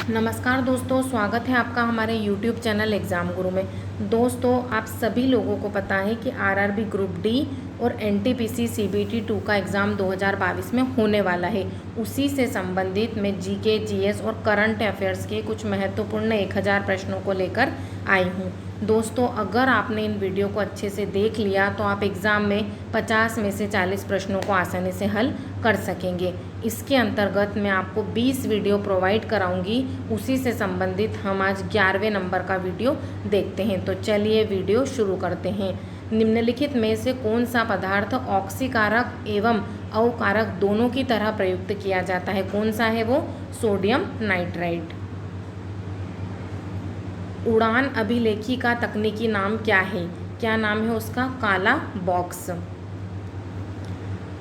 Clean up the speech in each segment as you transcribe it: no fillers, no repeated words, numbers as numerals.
नमस्कार दोस्तों, स्वागत है आपका हमारे YouTube चैनल एग्ज़ाम गुरु में। दोस्तों, आप सभी लोगों को पता है कि आरआरबी ग्रुप डी और एनटीपीसी सीबीटी 2 का एग्ज़ाम 2022 में होने वाला है। उसी से संबंधित मैं जीके, जीएस और करंट अफेयर्स के कुछ महत्वपूर्ण 1000 प्रश्नों को लेकर आई हूँ। दोस्तों, अगर आपने इन वीडियो को अच्छे से देख लिया तो आप एग्ज़ाम में 50 में से 40 प्रश्नों को आसानी से हल कर सकेंगे। इसके अंतर्गत मैं आपको 20 वीडियो प्रोवाइड कराऊंगी। उसी से संबंधित हम आज 11वें नंबर का वीडियो देखते हैं। तो चलिए वीडियो शुरू करते हैं। निम्नलिखित में से कौन सा पदार्थ ऑक्सीकारक एवं अवकारक दोनों की तरह प्रयुक्त किया जाता है? कौन सा है वो? Sodium nitrite. उड़ान अभिलेखी का तकनीकी नाम क्या है? क्या नाम है उसका? काला बॉक्स।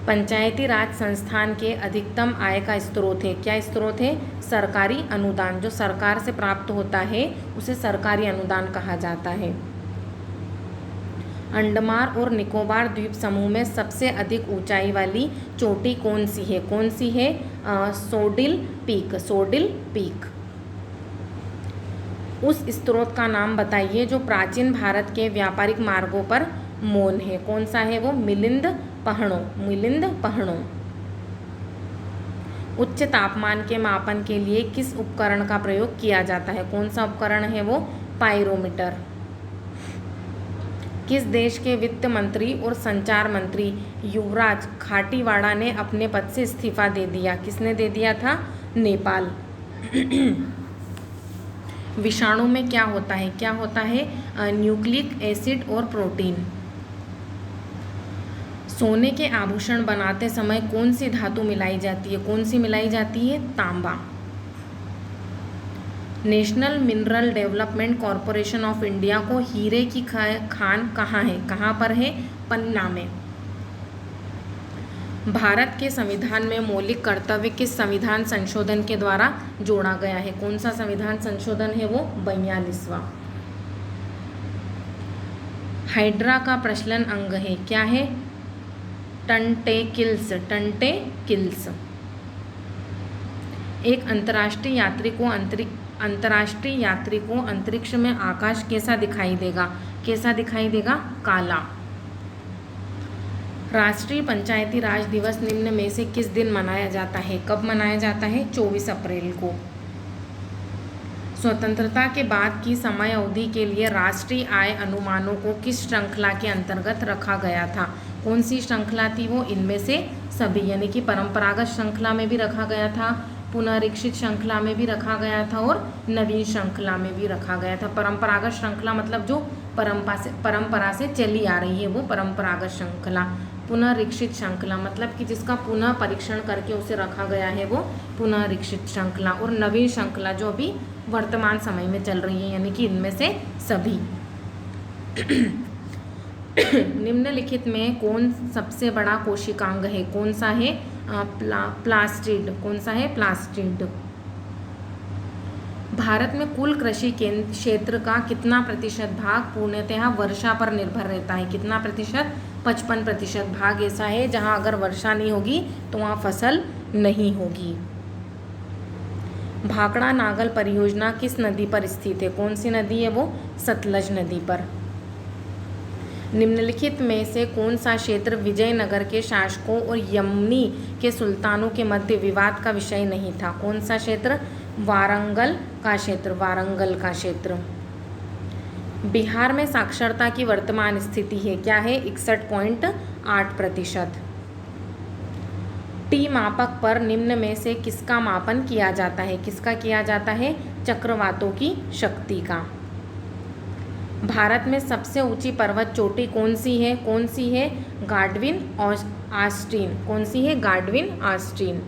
पंचायती राज संस्थान के अधिकतम आय का स्रोत है? क्या स्रोत है? सरकारी अनुदान। जो सरकार से प्राप्त होता है उसे सरकारी अनुदान कहा जाता है। अंडमान और निकोबार द्वीप समूह में सबसे अधिक ऊंचाई वाली चोटी कौन सी है? कौन सी है? सोडिल पीक। सोडिल पीक। उस स्रोत का नाम बताइए जो प्राचीन भारत के व्यापारिक मार्गों पर मौन है। कौन सा है वो? मिलिंद पहाड़ों। मिलिंद पहाड़ों। उच्च तापमान के मापन के लिए किस उपकरण का प्रयोग किया जाता है? कौन सा उपकरण है वो? पायरोमीटर। किस देश के वित्त मंत्री और संचार मंत्री युवराज खाटीवाड़ा ने अपने पद से इस्तीफा दे दिया? किसने दे दिया था? नेपाल। विषाणु में क्या होता है? क्या होता है? न्यूक्लिक एसिड और प्रोटीन। सोने के आभूषण बनाते समय कौन सी धातु मिलाई जाती है? कौन सी मिलाई जाती है? तांबा। National mineral development corporation of India को हीरे की खान कहाँ है? कहाँ पर है? पन्ना में। भारत के संविधान में मौलिक कर्तव्य किस संविधान संशोधन के द्वारा जोड़ा गया है? कौन सा संविधान संशोधन है वो? 42वां। हाइड्रा का प्रचलन अंग है? क्या है? टंटेकिल्स। टंटेकिल्स। एक अंतर्राष्ट्रीय यात्री को अंतरिक्ष में आकाश कैसा दिखाई देगा? कैसा दिखाई देगा? काला। राष्ट्रीय पंचायती राज दिवस निम्न में से किस दिन मनाया जाता है? कब मनाया जाता है? 24 अप्रैल को। स्वतंत्रता के बाद की समय अवधि के लिए राष्ट्रीय आय अनुमानों को किस श्रृंखला के अंतर्गत रखा गया था? कौन सी श्रृंखला थी वो? इनमें से सभी, यानी कि परंपरागत श्रृंखला में भी रखा गया था, पुनरीक्षित श्रृंखला में भी रखा गया था और नवीन श्रृंखला में भी रखा गया था। परंपरागत श्रृंखला मतलब जो परंपरा से चली आ रही है वो परंपरागत श्रृंखला। पुनरीक्षित श्रृंखला मतलब कि जिसका पुनः परीक्षण करके उसे रखा गया है वो पुनरीक्षित श्रृंखला। और नवीन श्रृंखला जो अभी वर्तमान समय में चल रही है, यानी कि इनमें से सभी। निम्नलिखित में कौन सबसे बड़ा कोशिकांग है? कौन सा है? प्लास्टिड। कौन सा है? प्लास्टिड। भारत में कुल कृषि क्षेत्र का कितना प्रतिशत भाग पूर्णतः वर्षा पर निर्भर रहता है? कितना प्रतिशत? 55% भाग ऐसा है जहां अगर वर्षा नहीं होगी तो वहां फसल नहीं होगी। भाखड़ा नागल परियोजना किस नदी पर स्थित है? कौन सी नदी है वो? सतलज नदी पर। निम्नलिखित में से कौन सा क्षेत्र विजयनगर के शासकों और यमनी के सुल्तानों के मध्य विवाद का विषय नहीं था? कौन सा क्षेत्र? वारंगल का क्षेत्र। वारंगल का क्षेत्र। बिहार में साक्षरता की वर्तमान स्थिति है? क्या है? 61.8%। टी मापक पर निम्न में से किसका मापन किया जाता है? किसका किया जाता है? चक्रवातों की शक्ति का। भारत में सबसे ऊंची पर्वत चोटी कौन सी है? कौन सी है? Godwin Austin. कौन सी है? Godwin Austin.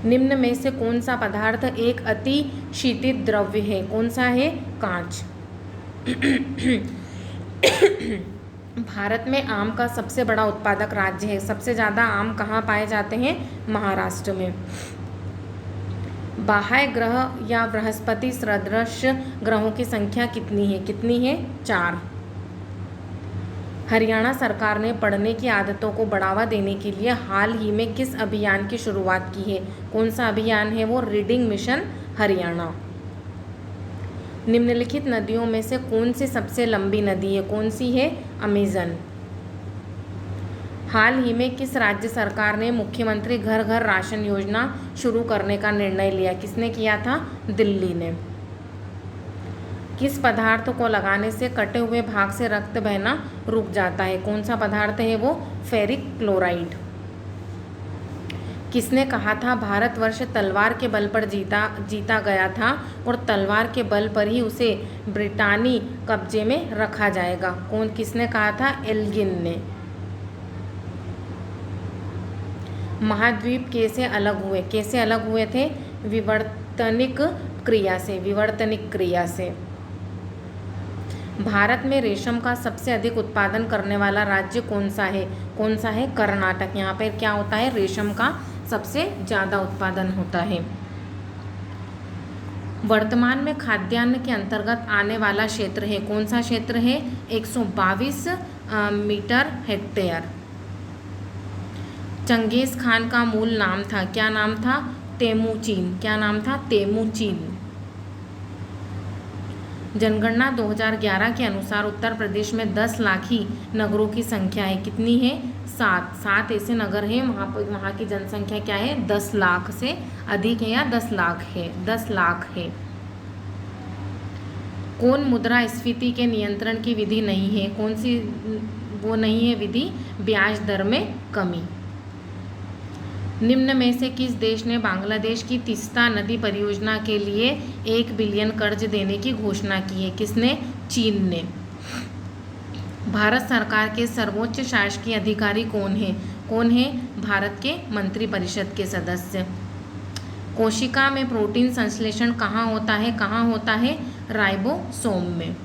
निम्न में से कौन सा पदार्थ एक अति शीतित द्रव्य है? कौन सा है? कांच। भारत में आम का सबसे बड़ा उत्पादक राज्य है? सबसे ज़्यादा आम कहाँ पाए जाते हैं? महाराष्ट्र में। बाह्य ग्रह या बृहस्पति सदृश ग्रहों की संख्या कितनी है? कितनी है? 4। हरियाणा सरकार ने पढ़ने की आदतों को बढ़ावा देने के लिए हाल ही में किस अभियान की शुरुआत की है? कौन सा अभियान है वो? Reading mission Haryana. निम्नलिखित नदियों में से कौन सी सबसे लंबी नदी है? कौन सी है? अमेजन। हाल ही में किस राज्य सरकार ने मुख्यमंत्री घर घर राशन योजना शुरू करने का निर्णय लिया? किसने किया था? दिल्ली ने। किस पदार्थ को लगाने से कटे हुए भाग से रक्त बहना रुक जाता है? कौन सा पदार्थ है वो? Ferric chloride. किसने कहा था भारतवर्ष तलवार के बल पर जीता गया था और तलवार के बल पर ही उसे ब्रिटानी कब्जे में रखा जाएगा? किसने कहा था? एल्गिन ने। महाद्वीप कैसे अलग हुए? कैसे अलग हुए थे? विवर्तनिक क्रिया से। विवर्तनिक क्रिया से। भारत में रेशम का सबसे अधिक उत्पादन करने वाला राज्य कौन सा है? कौन सा है? कर्नाटक। यहाँ पर क्या होता है? रेशम का सबसे ज़्यादा उत्पादन होता है। वर्तमान में खाद्यान्न के अंतर्गत आने वाला क्षेत्र है, कौन सा क्षेत्र है? 122 मीटर हेक्टेयर। चंगेज खान का मूल नाम था, क्या नाम था? तेमुचिन। क्या नाम था? तेमुचिन। जनगणना 2011 के अनुसार उत्तर प्रदेश में 10 लाखी नगरों की संख्या है, कितनी है? 7 ऐसे नगर हैं वहाँ की जनसंख्या क्या है? 10 लाख से अधिक है या 10 लाख है? 10 लाख है। कौन मुद्रास्फीति के नियंत्रण की विधि नहीं है? कौन सी वो नहीं है विधि? ब्याज दर में कमी। निम्न में से किस देश ने बांग्लादेश की तीस्ता नदी परियोजना के लिए 1 बिलियन कर्ज देने की घोषणा की है? किसने? चीन ने। भारत सरकार के सर्वोच्च शासकीय अधिकारी कौन है? कौन है? भारत के मंत्रिपरिषद के सदस्य। कोशिका में प्रोटीन संश्लेषण कहाँ होता है? कहाँ होता है? राइबोसोम में।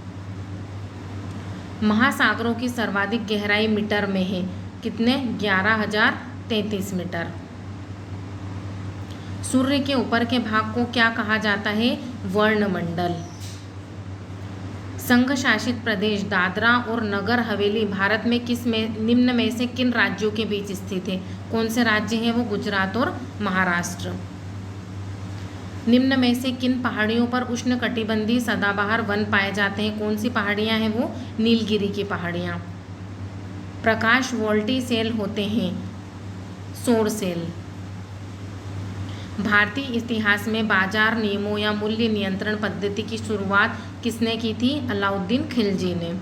महासागरों की सर्वाधिक गहराई मीटर में है, कितने? 11,033 मीटर। सूर्य के ऊपर के भाग को क्या कहा जाता है? वर्णमंडल। संघ शासित प्रदेश दादरा और नगर हवेली भारत में निम्न में से किन राज्यों के बीच स्थित है? कौन से राज्य हैं वो? गुजरात और महाराष्ट्र। निम्न में से किन पहाड़ियों पर उष्णकटिबंधीय सदाबहार वन पाए जाते हैं? कौन सी पहाड़ियाँ हैं वो? नीलगिरी की पहाड़ियाँ। प्रकाश वोल्टी सेल होते हैं, सौर सेल। भारतीय इतिहास में बाजार नियमों या मूल्य नियंत्रण पद्धति की शुरुआत किसने की थी? अलाउद्दीन खिलजी ने।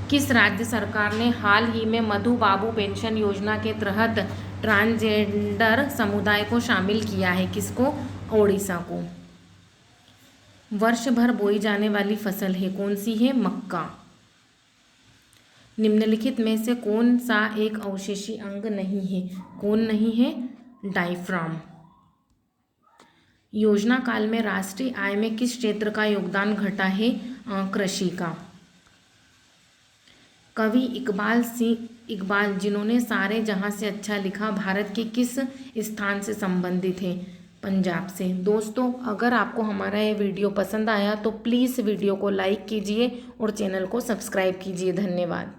किस राज्य सरकार ने हाल ही में मधु बाबू पेंशन योजना के तहत ट्रांसजेंडर समुदाय को शामिल किया है? किसको? ओडिशा को। वर्ष भर बोई जाने वाली फसल है, कौन सी है? मक्का। निम्नलिखित में से कौन सा एक अवशेषी अंग नहीं है? कौन नहीं है? डायफ्राम। योजना काल में राष्ट्रीय आय में किस क्षेत्र का योगदान घटा है? कृषि का। कवि इकबाल जिन्होंने सारे जहां से अच्छा लिखा भारत के किस स्थान से संबंधित है? पंजाब से। दोस्तों अगर आपको हमारा ये वीडियो पसंद आया तो प्लीज़ वीडियो को लाइक कीजिए और चैनल को सब्सक्राइब कीजिए। धन्यवाद।